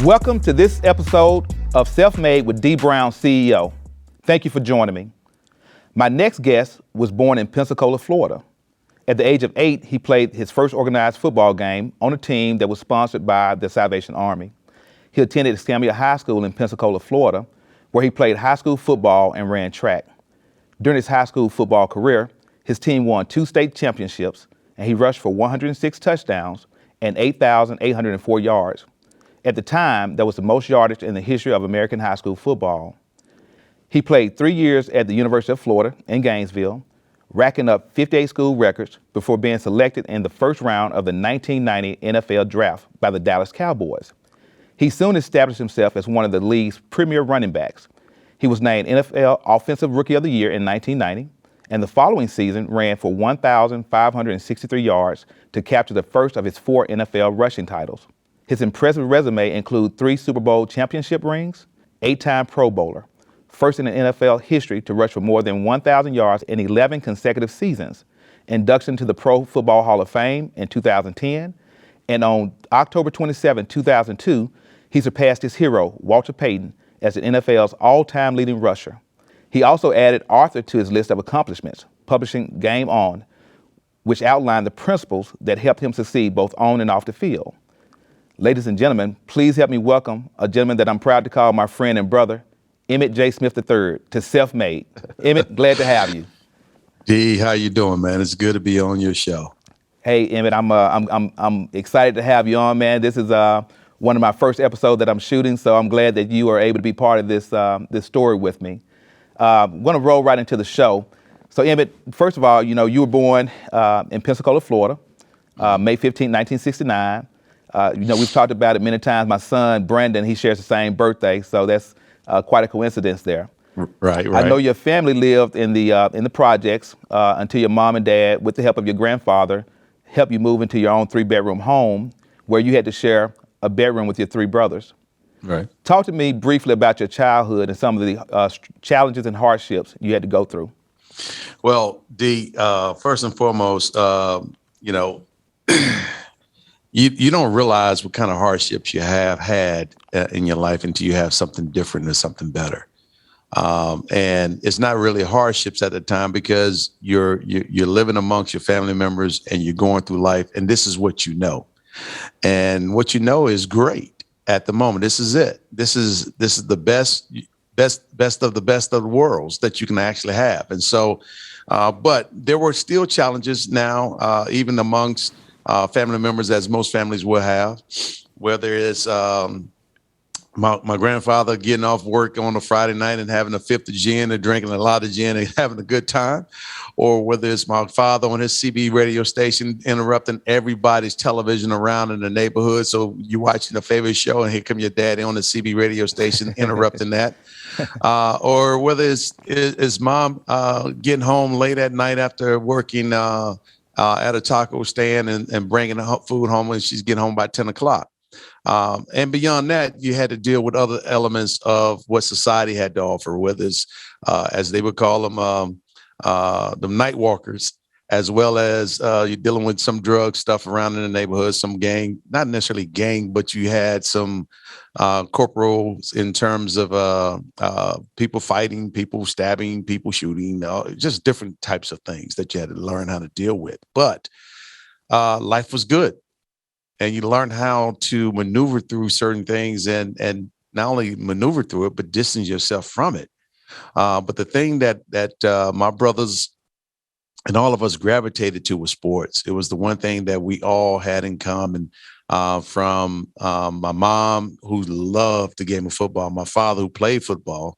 Welcome to this episode of Self-Made with Dee Brown, CEO. Thank you for joining me. My next guest was born in Pensacola, Florida. At the age of 8, he played his first organized football game on a team that was sponsored by the Salvation Army. He attended Escambia High School in Pensacola, Florida, where he played high school football and ran track. During his high school football career, his team won 2 state championships, and he rushed for 106 touchdowns and 8,804 yards. At the time, that was the most yardage in the history of American high school football. He played 3 years at the University of Florida in Gainesville, racking up 58 school records before being selected in the first round of the 1990 NFL Draft by the Dallas Cowboys. He soon established himself as one of the league's premier running backs. He was named NFL Offensive Rookie of the Year in 1990, and the following season ran for 1,563 yards to capture the first of his 4 NFL rushing titles. His impressive resume includes 3 Super Bowl championship rings, 8-time Pro Bowler, first in the NFL history to rush for more than 1,000 yards in 11 consecutive seasons, induction to the Pro Football Hall of Fame in 2010, and on October 27, 2002, he surpassed his hero, Walter Payton, as the NFL's all-time leading rusher. He also added Arthur to his list of accomplishments, publishing Game On, which outlined the principles that helped him succeed both on and off the field. Ladies and gentlemen, please help me welcome a gentleman that I'm proud to call my friend and brother, Emmitt J. Smith III, to Self-Made. Emmitt, glad to have you. Dee, how you doing, man? It's good to be on your show. Hey, Emmitt, I'm excited to have you on, man. This is one of my first episodes that I'm shooting, so I'm glad that you are able to be part of this story with me. I'm going to roll right into the show. So, Emmitt, first of all, you were born in Pensacola, Florida, May 15, 1969. We've talked about it many times. My son, Brandon, he shares the same birthday, so that's quite a coincidence there. Right. I know your family lived in the projects until your mom and dad, with the help of your grandfather, helped you move into your own 3-bedroom home where you had to share a bedroom with your 3 brothers. Right. Talk to me briefly about your childhood and some of the challenges and hardships you had to go through. Well, Dee, first and foremost, You don't realize what kind of hardships you have had in your life until you have something different and something better. And it's not really hardships at the time because you're living amongst your family members and you're going through life, and this is what you know. And what you know is great at the moment. This is it. This is the best of the best of the worlds that you can actually have. And so, but there were still challenges now, even amongst family members, as most families will have, whether it's my grandfather getting off work on a Friday night and having a 5th of gin and drinking a lot of gin and having a good time, or whether it's my father on his CB radio station interrupting everybody's television around in the neighborhood. So you watching a favorite show and here come your daddy on the CB radio station interrupting that. Or whether it's mom getting home late at night after working at a taco stand and bringing the food home when she's getting home by 10 o'clock. And beyond that, you had to deal with other elements of what society had to offer, whether it's, as they would call them, the night walkers, as well as you're dealing with some drug stuff around in the neighborhood, some gang, not necessarily gang, but you had some corporals in terms of people fighting, people stabbing, people shooting, just different types of things that you had to learn how to deal with. But life was good. And you learn how to maneuver through certain things and not only maneuver through it, but distance yourself from it. But the thing that my brothers and all of us gravitated to was sports. It was the one thing that we all had in common, from my mom, who loved the game of football, my father, who played football,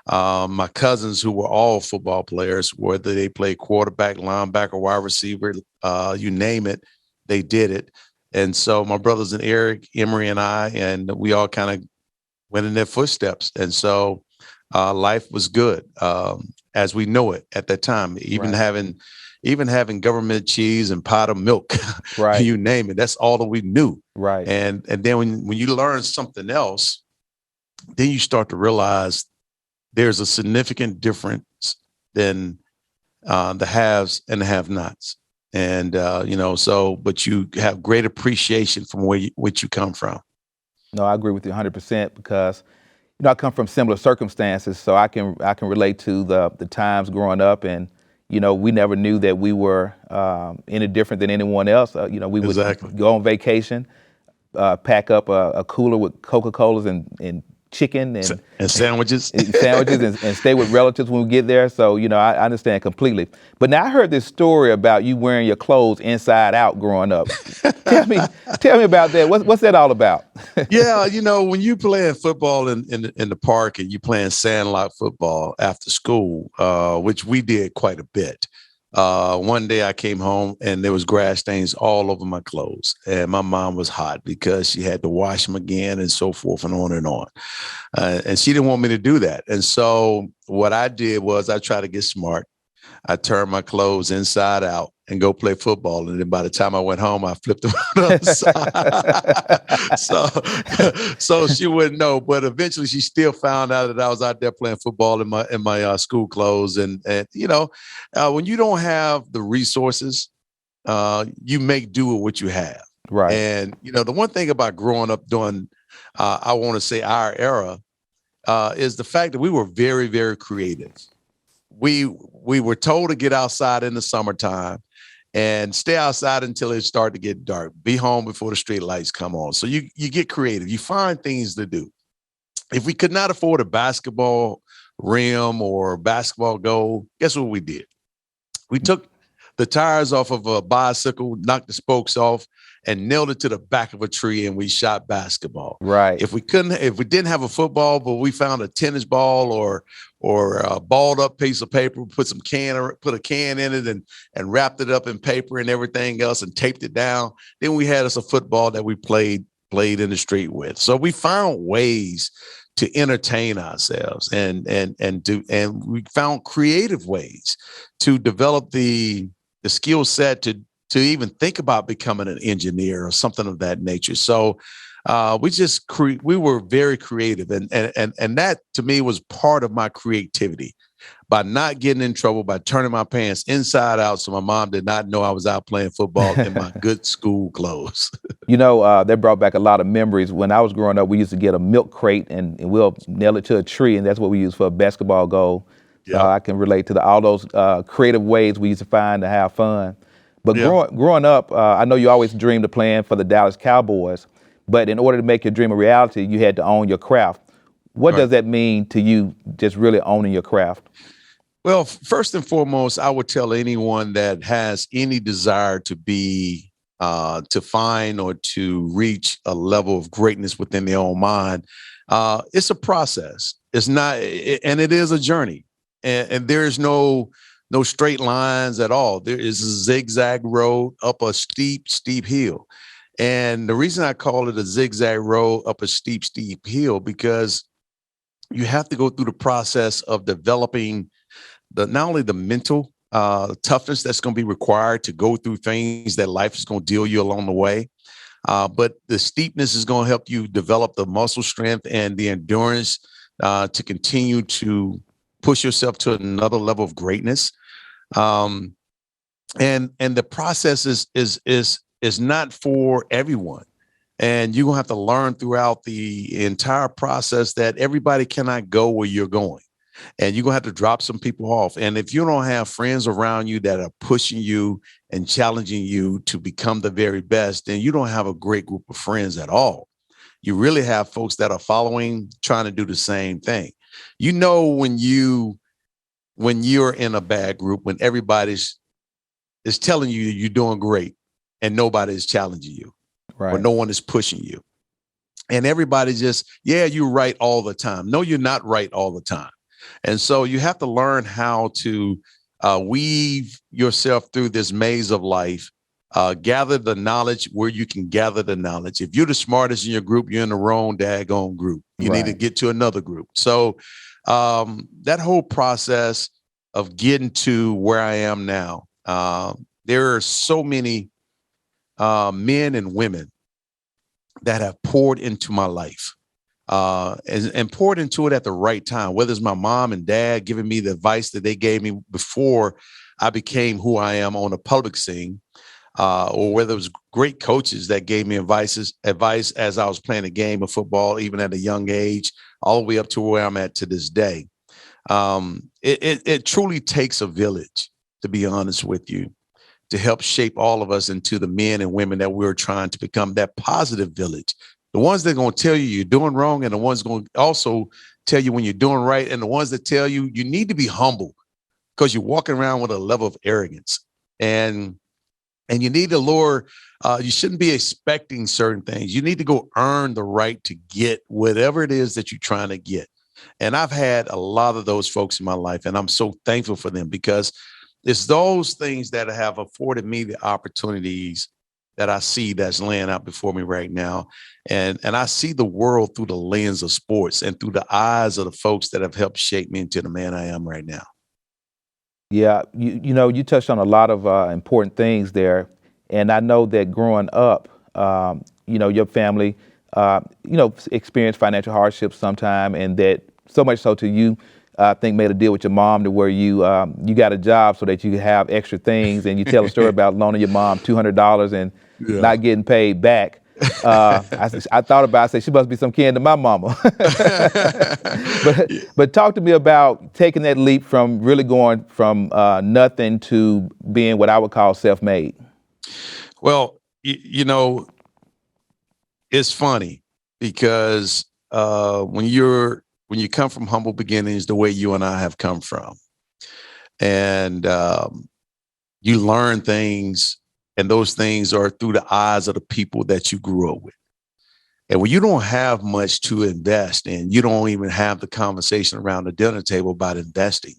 my cousins, who were all football players, whether they played quarterback, linebacker, wide receiver, you name it, they did it. And so my brothers and Eric, Emery, and I, and we all kind of went in their footsteps. And so life was good as we know it at that time. Even having government cheese and pot of milk, Right. You name it. That's all that we knew. Right. And then when you learn something else, then you start to realize there's a significant difference than the haves and the have-nots. And, but you have great appreciation from which you come from. No, I agree with you 100% because, I come from similar circumstances, so I can relate to the times growing up, and we never knew that we were any different than anyone else. We would Exactly. go on vacation, pack up a cooler with Coca-Colas and chicken and And sandwiches. sandwiches and stay with relatives when we get there. So, I understand completely. But now I heard this story about you wearing your clothes inside out growing up. Tell me about that. What's that all about? Yeah, when you playing football in the park and you playing sandlot football after school, which we did quite a bit. One day I came home and there was grass stains all over my clothes, and my mom was hot because she had to wash them again and so forth and on and on. And she didn't want me to do that. And so what I did was I tried to get smart. I turned my clothes inside out and go play football. And then by the time I went home, I flipped them on the other side. So she wouldn't know. But eventually she still found out that I was out there playing football in my school clothes. And when you don't have the resources, you make do with what you have. Right. And, the one thing about growing up during, I want to say our era, is the fact that we were very, very creative. We were told to get outside in the summertime and stay outside until it started to get dark. Be home before the street lights come on. So you get creative. You find things to do. If we could not afford a basketball rim or basketball goal, guess what we did? We took the tires off of a bicycle, knocked the spokes off, and nailed it to the back of a tree, and we shot basketball. Right. If we didn't have a football, but we found a tennis ball or a balled up piece of paper, put a can in it and wrapped it up in paper and everything else and taped it down. Then we had us a football that we played in the street with. So we found ways to entertain ourselves and we found creative ways to develop the skill set to even think about becoming an engineer or something of that nature. So we were very creative, and that to me was part of my creativity. By not getting in trouble, by turning my pants inside out so my mom did not know I was out playing football in my good school clothes. That brought back a lot of memories. When I was growing up, we used to get a milk crate and we'll nail it to a tree, and that's what we used for a basketball goal. So I can relate to all those creative ways we used to find to have fun. But growing up, I know you always dreamed of playing for the Dallas Cowboys, but in order to make your dream a reality, you had to own your craft. What does that mean to you, just really owning your craft? Well, first and foremost, I would tell anyone that has any desire to find or to reach a level of greatness within their own mind, it's a process. It's not, and it is a journey, and there is no straight lines at all. There is a zigzag road up a steep hill. And the reason I call it a zigzag road up a steep hill, because you have to go through the process of developing not only the mental toughness that's going to be required to go through things that life is going to deal you along the way, but the steepness is going to help you develop the muscle strength and the endurance to continue to push yourself to another level of greatness. And the process is not for everyone. And you're gonna have to learn throughout the entire process that everybody cannot go where you're going. And you're gonna have to drop some people off. And if you don't have friends around you that are pushing you and challenging you to become the very best, then you don't have a great group of friends at all. You really have folks that are following, trying to do the same thing. When you're in a bad group, when everybody's is telling you you're doing great and nobody is challenging you, right, or no one is pushing you. And everybody just, you're right all the time. No, you're not right all the time. And so you have to learn how to weave yourself through this maze of life, gather the knowledge where you can gather the knowledge. If you're the smartest in your group, you're in the wrong daggone group. You need to get to another group. So that whole process of getting to where I am now, there are so many men and women that have poured into my life and poured into it at the right time, whether it's my mom and dad giving me the advice that they gave me before I became who I am on the public scene. or whether it was great coaches that gave me advice as I was playing a game of football, even at a young age, all the way up to where I'm at to this day. It truly takes a village, to be honest with you, to help shape all of us into the men and women that we're trying to become, that positive village. The ones that are going to tell you you're doing wrong, and the ones going to also tell you when you're doing right, and the ones that tell you you need to be humble because you're walking around with a level of arrogance. And you need to lower, you shouldn't be expecting certain things. You need to go earn the right to get whatever it is that you're trying to get. And I've had a lot of those folks in my life, and I'm so thankful for them because it's those things that have afforded me the opportunities that I see that's laying out before me right now. And I see the world through the lens of sports and through the eyes of the folks that have helped shape me into the man I am right now. Yeah, you touched on a lot of important things there, and I know that growing up, your family, experienced financial hardships sometime, and that so much so to you, I think made a deal with your mom to where you got a job so that you could have extra things, and you tell a story about loaning your mom $200 and not getting paid back. I thought about it, I said, she must be some kin to my mama. But talk to me about taking that leap from really going from nothing to being what I would call self-made. Well, it's funny because when you come from humble beginnings, the way you and I have come from, and you learn things, and those things are through the eyes of the people that you grew up with. And when you don't have much to invest in, you don't even have the conversation around the dinner table about investing.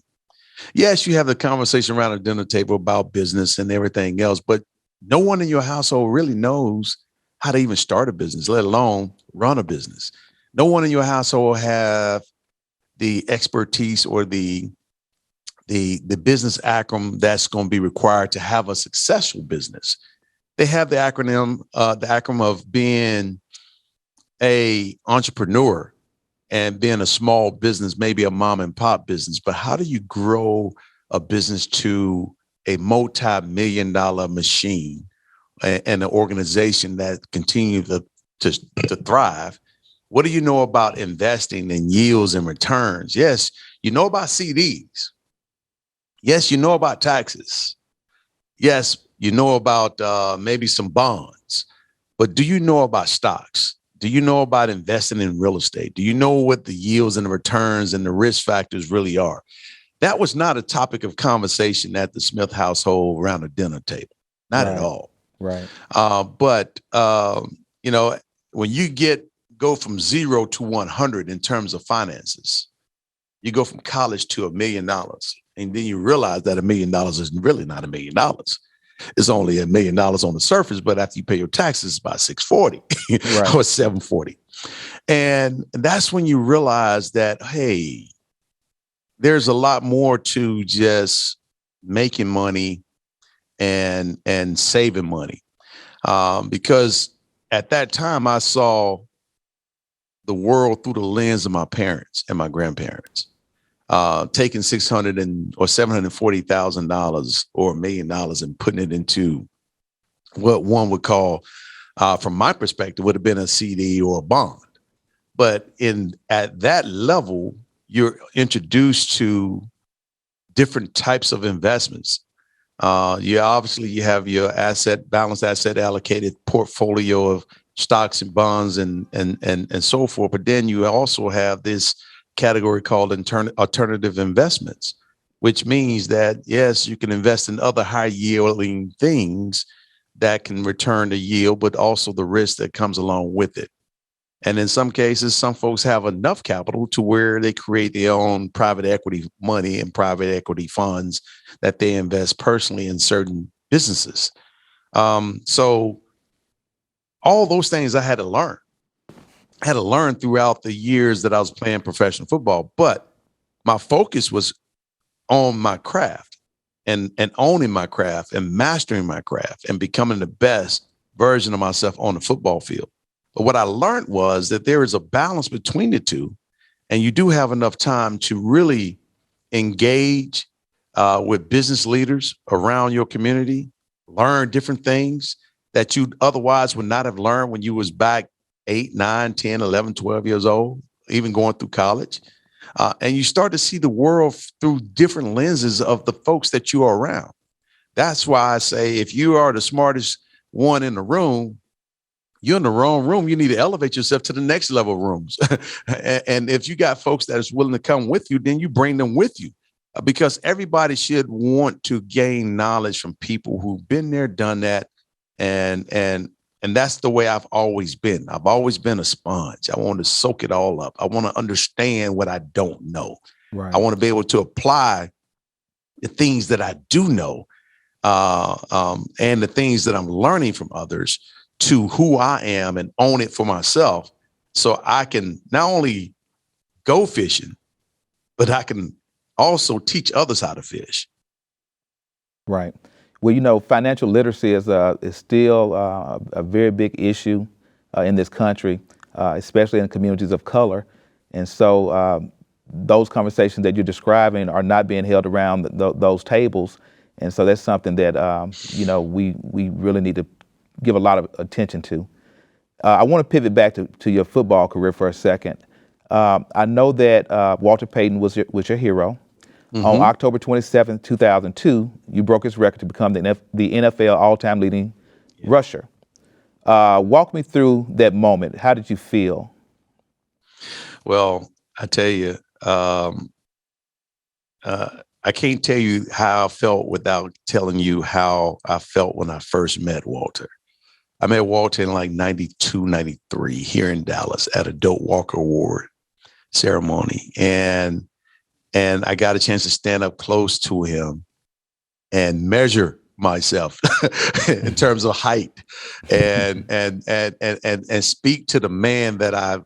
Yes, you have the conversation around the dinner table about business and everything else, but no one in your household really knows how to even start a business, let alone run a business. No one in your household have the expertise or the business acronym that's going to be required to have a successful business. They have the acronym of being a entrepreneur and being a small business, maybe a mom and pop business. But how do you grow a business to a multi-million-dollar machine and an organization that continues to thrive? What do you know about investing in yields and returns? Yes, you know about CDs. Yes, you know about taxes. Yes, you know about maybe some bonds. But do you know about stocks? Do you know about investing in real estate? Do you know what the yields and the returns and the risk factors really are? That was not a topic of conversation at the Smith household around the dinner table. Not at all. Right. But when you go from 0 to 100 in terms of finances, you go from college to $1 million. And then you realize that $1 million is really not $1 million. It's only $1 million on the surface, but after you pay your taxes, it's about 640 or 740. And that's when you realize that, hey, there's a lot more to just making money and saving money. Because at that time, I saw the world through the lens of my parents and my grandparents. Taking $600,000 or $740,000 or $1 million and putting it into what one would call, from my perspective, would have been a CD or a bond. But at that level, you're introduced to different types of investments. You have your balanced asset allocated portfolio of stocks and bonds and so forth. But then you also have this category called alternative investments, which means that, yes, you can invest in other high yielding things that can return the yield, but also the risk that comes along with it. And in some cases, some folks have enough capital to where they create their own private equity money and private equity funds that they invest personally in certain businesses. So all those things I had to learn. I had to learn throughout the years that I was playing professional football, but my focus was on my craft and owning my craft and mastering my craft and becoming the best version of myself on the football field. But what I learned was that there is a balance between the two, and you do have enough time to really engage with business leaders around your community, learn different things that you otherwise would not have learned when you was back 8, 9, 10, 11, 12 years old, even going through college. And you start to see the world through different lenses of the folks that you are around. That's why I say if you are the smartest one in the room, you're in the wrong room. You need to elevate yourself to the next level of rooms. And if you got folks that is willing to come with you, then you bring them with you. Because everybody should want to gain knowledge from people who've been there, done that. And that's the way I've always been. I've always been a sponge. I want to soak it all up. I want to understand what I don't know. Right. I want to be able to apply the things that I do know, and the things that I'm learning from others to who I am and own it for myself. So I can not only go fishing, but I can also teach others how to fish. Right. Well, financial literacy is still a very big issue in this country, especially in communities of color. And so those conversations that you're describing are not being held around those tables. And so that's something that, we really need to give a lot of attention to. I want to pivot back to your football career for a second. I know that Walter Payton was your hero. Mm-hmm. On October 27th, 2002, you broke his record to become the NFL all-time leading rusher. Walk me through that moment. How did you feel? Well, I tell you, I can't tell you how I felt without telling you how I felt when I first met Walter. I met Walter in like 92, 93 here in Dallas at a Doak Walker Award ceremony. And I got a chance to stand up close to him and measure myself in terms of height and speak to the man that I've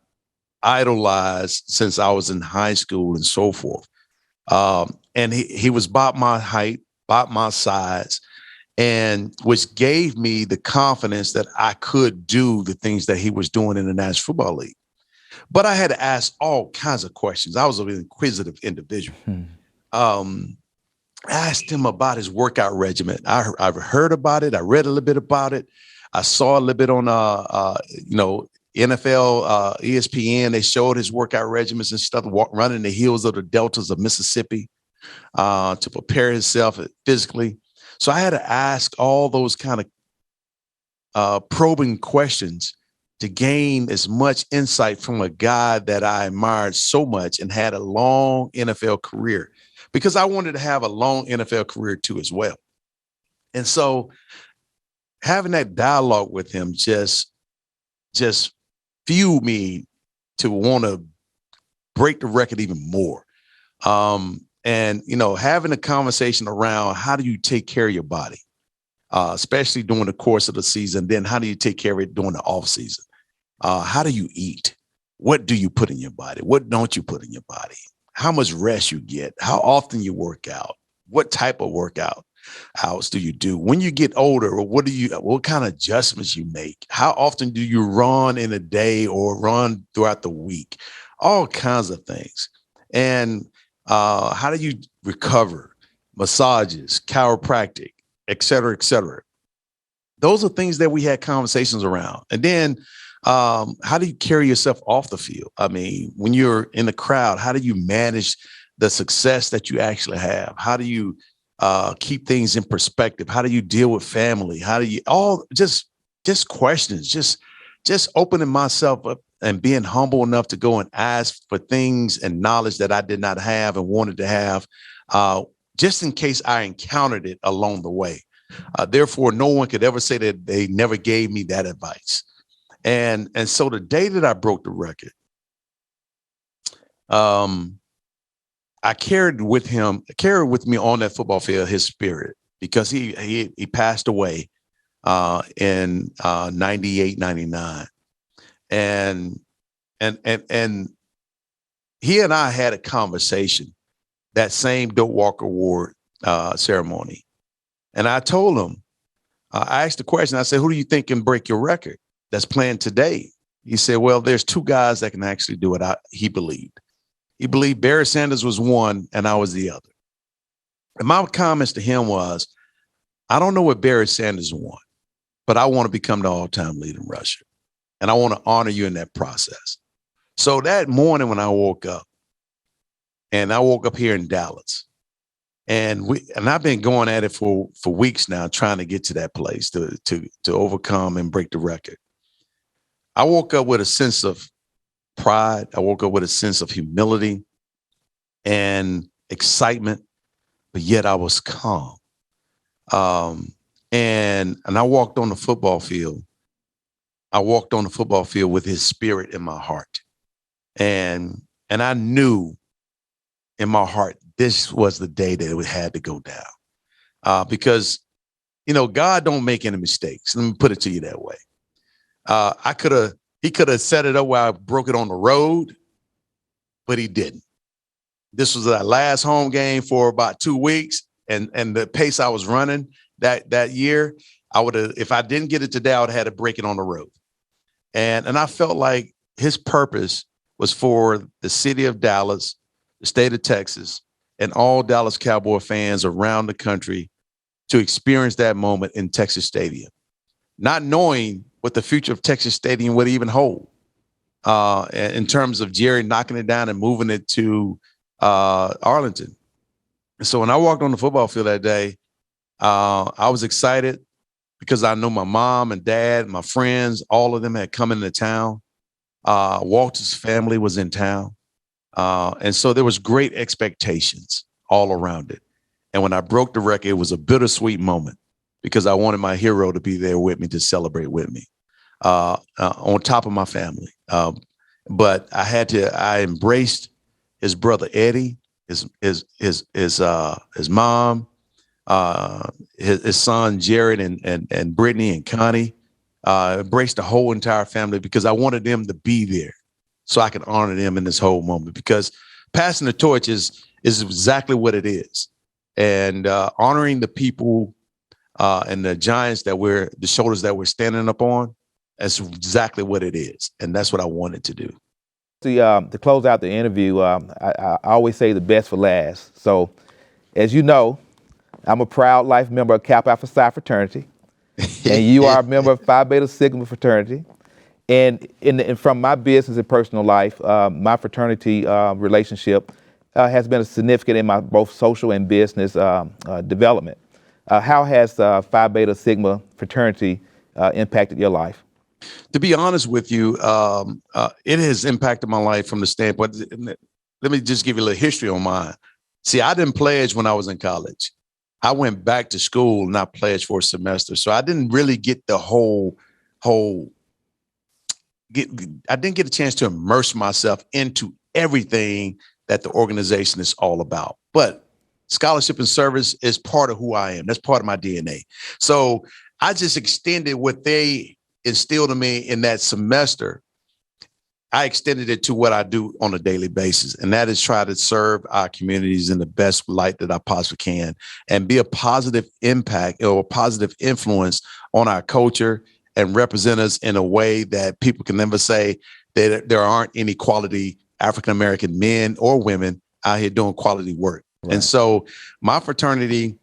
idolized since I was in high school and so forth. And he was about my height, about my size, and which gave me the confidence that I could do the things that he was doing in the National Football League. But I had to ask all kinds of questions. I was an inquisitive individual. I asked him about his workout regimen. I've heard about it. I read a little bit about it. I saw a little bit on, NFL, ESPN. They showed his workout regimens and stuff, running the hills of the deltas of Mississippi to prepare himself physically. So I had to ask all those kind of probing questions to gain as much insight from a guy that I admired so much and had a long NFL career, because I wanted to have a long NFL career too as well. And so having that dialogue with him just fueled me to want to break the record even more. And having a conversation around how do you take care of your body, especially during the course of the season. Then how do you take care of it during the off season? How do you eat? What do you put in your body? What don't you put in your body? How much rest you get? How often you work out? What type of workouts do you do? When you get older, what kind of adjustments you make? How often do you run in a day or run throughout the week? All kinds of things. And how do you recover? Massages, chiropractic, et cetera, et cetera. Those are things that we had conversations around. And then how do you carry yourself off the field? I mean, when you're in the crowd, how do you manage the success that you actually have? How do you keep things in perspective? How do you deal with family? How do you just questions, just opening myself up and being humble enough to go and ask for things and knowledge that I did not have and wanted to have, just in case I encountered it along the way. Therefore, no one could ever say that they never gave me that advice. And so the day that I broke the record, I carried with me on that football field his spirit, because he passed away in 98, 99. And he and I had a conversation that same Doak Walker Award ceremony. And I told him, I asked the question, I said, who do you think can break your record that's playing today? He said, well, there's two guys that can actually do it. He believed Barry Sanders was one and I was the other. And my comments to him was, I don't know what Barry Sanders won, but I want to become the all-time leading rusher. And I want to honor you in that process. So that morning when I woke up here in Dallas, and I've been going at it for weeks now, trying to get to that place to overcome and break the record. I woke up with a sense of pride. I woke up with a sense of humility and excitement, but yet I was calm. And I walked on the football field. I walked on the football field with his spirit in my heart. And I knew in my heart, this was the day that it had to go down. Because, God don't make any mistakes. Let me put it to you that way. He could have set it up where I broke it on the road, but he didn't. This was our last home game for about 2 weeks. And the pace I was running that year, if I didn't get it today, I would have had to break it on the road. And I felt like his purpose was for the city of Dallas, the state of Texas, and all Dallas Cowboy fans around the country to experience that moment in Texas Stadium, not knowing what the future of Texas Stadium would even hold in terms of Jerry knocking it down and moving it to Arlington. So when I walked on the football field that day, I was excited because I know my mom and dad, my friends, all of them had come into town. Walter's family was in town. And so there was great expectations all around it. And when I broke the record, it was a bittersweet moment because I wanted my hero to be there with me to celebrate with me on top of my family. But I embraced his brother, Eddie, his mom, his son, Jared, and Brittany and Connie, embraced the whole entire family because I wanted them to be there so I could honor them in this whole moment, because passing the torch is exactly what it is. And honoring the people and the giants the shoulders that we're standing up on, that's exactly what it is. And that's what I wanted to do. To close out the interview, I always say the best for last. So, as you know, I'm a proud life member of Kappa Alpha Psi fraternity, and you are a member of Phi Beta Sigma fraternity. And from my business and personal life, my fraternity relationship has been significant in my both social and business development. How has Phi Beta Sigma fraternity impacted your life? To be honest with you, it has impacted my life from the standpoint. Let me just give you a little history on mine. See, I didn't pledge when I was in college. I went back to school and I pledged for a semester. So I didn't really get the I didn't get a chance to immerse myself into everything that the organization is all about. But scholarship and service is part of who I am. That's part of my DNA. So I just extended what they instilled in me in that semester. I extended it to what I do on a daily basis, and that is try to serve our communities in the best light that I possibly can and be a positive impact or a positive influence on our culture and represent us in a way that people can never say that there aren't any quality African-American men or women out here doing quality work. Right. And so my fraternity,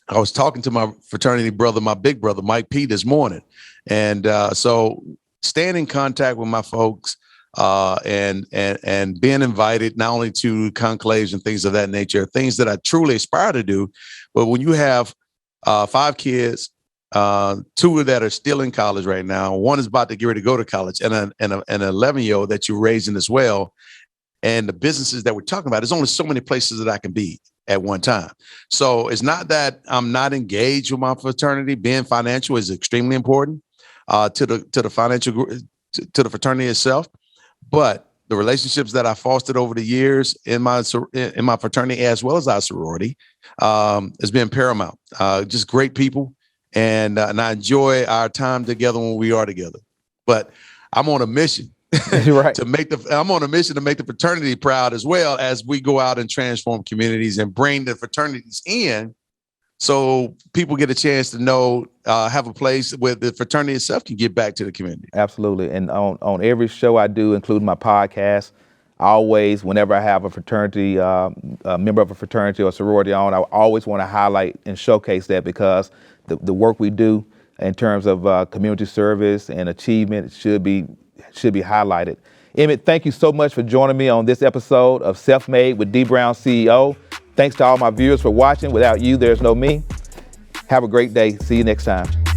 I was talking to my fraternity brother, my big brother, Mike P, this morning. And so staying in contact with my folks and being invited not only to conclaves and things of that nature, things that I truly aspire to do. But when you have 5 kids, 2 that are still in college right now, one is about to get ready to go to college, and an 11-year-old that you're raising as well. And the businesses that we're talking about, there's only so many places that I can be at one time. So it's not that I'm not engaged with my fraternity. Being financial is extremely important to the financial to the fraternity itself. But the relationships that I fostered over the years in my fraternity as well as our sorority has been paramount. Just great people, and I enjoy our time together when we are together. But I'm on a mission. Right. I'm on a mission to make the fraternity proud as well as we go out and transform communities and bring the fraternities in so people get a chance to know, have a place where the fraternity itself can get back to the community. Absolutely. And on every show I do, including my podcast, I always, whenever I have a fraternity, a member of a fraternity or sorority on, I always want to highlight and showcase that, because the work we do in terms of community service and achievement should be highlighted. Emmitt, thank you so much for joining me on this episode of Self-Made with Dee Brown, CEO. Thanks to all my viewers for watching. Without you, there's no me. Have a great day. See you next time.